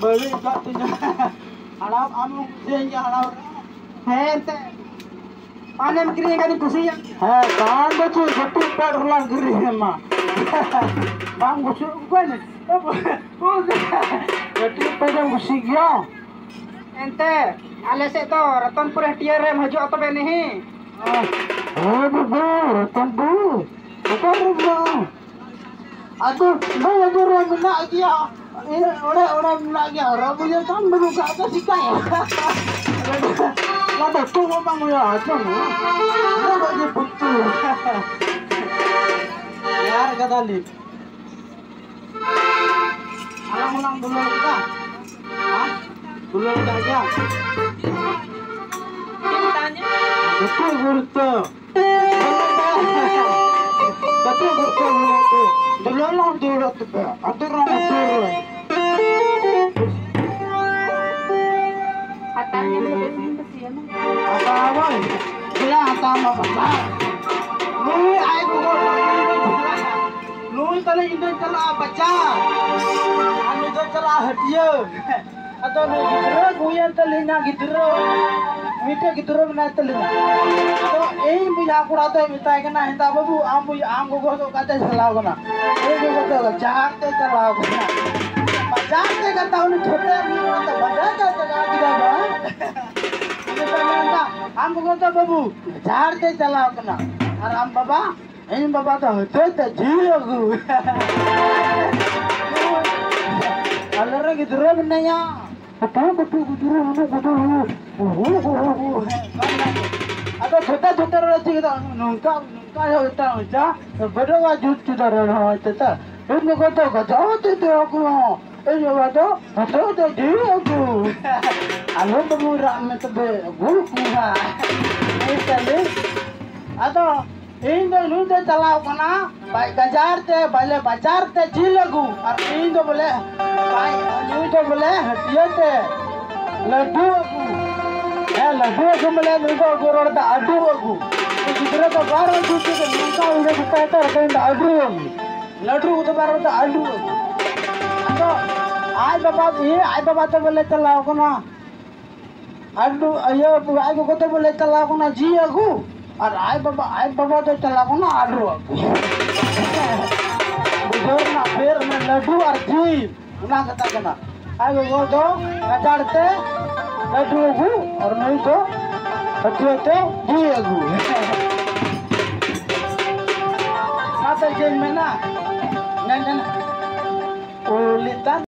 beli kat tu harap amu dia harap hente panen kiri kan kusi kan betul betul perlah kiri mah bang kusi kan betul pedang kusi ya ente ale se to ratan pura tiar rem haju atau benih betul ratan bu betul aduh bawa orang nak dia orang nak dia orang punya kan belum kata sih kan ada tuh memang ya tuh ada dia betul ya kata li ulang dulu kita dulu aja tanya betul gurto betul gurto dulu dulu tuh atur atur katanya apa bila atama apa lui ai bugo lui tale indra chala baca anu chala hadiah atau gidra guyan telina gidra mite gidra na telina to ei buya kurata mitai kana henta babu am go go kate chala kana ei go to jaate chala kana bajaate ka tauni thote ni to bajaate ka gida ba हम बोलते बाबू झाड़ते चलाओ कना और हम बाबा इन बाबा तो होते तो जीओगु अलरे गिदरो बनया betul गिदरो ada छोटा रहती है नौका होता होता बड़ा वाजुत की तरह होता इन को तो गजाते थे को ini waduh, betul deh dia aku. Alo bermurah macam bergul murah. Ini kali, atau ini tu jalan mana? Baik bajar te, balik bajar te jilagu. Ini tu boleh, baik ini tu boleh dia te. Laddu aku, laddu aku boleh nuka koror ta adu aku. Kita tu baru tu kita nuka udah kita tu ada adu aku. Laddu tu baru ta adu aku. आई बाबा तो बोले चलाओ को ना अड्डू अयो आई को तो बोले चलाओ को ना जी अगु और आई बाबा तो चलाओ को ना अड्डू बुझोर ना फिर में लड्डू और जी ना कता कना आई को तो कचाड़ते लड्डू अगु और नहीं तो बच्चे जी अगु ना तो जेल में ना ओलिता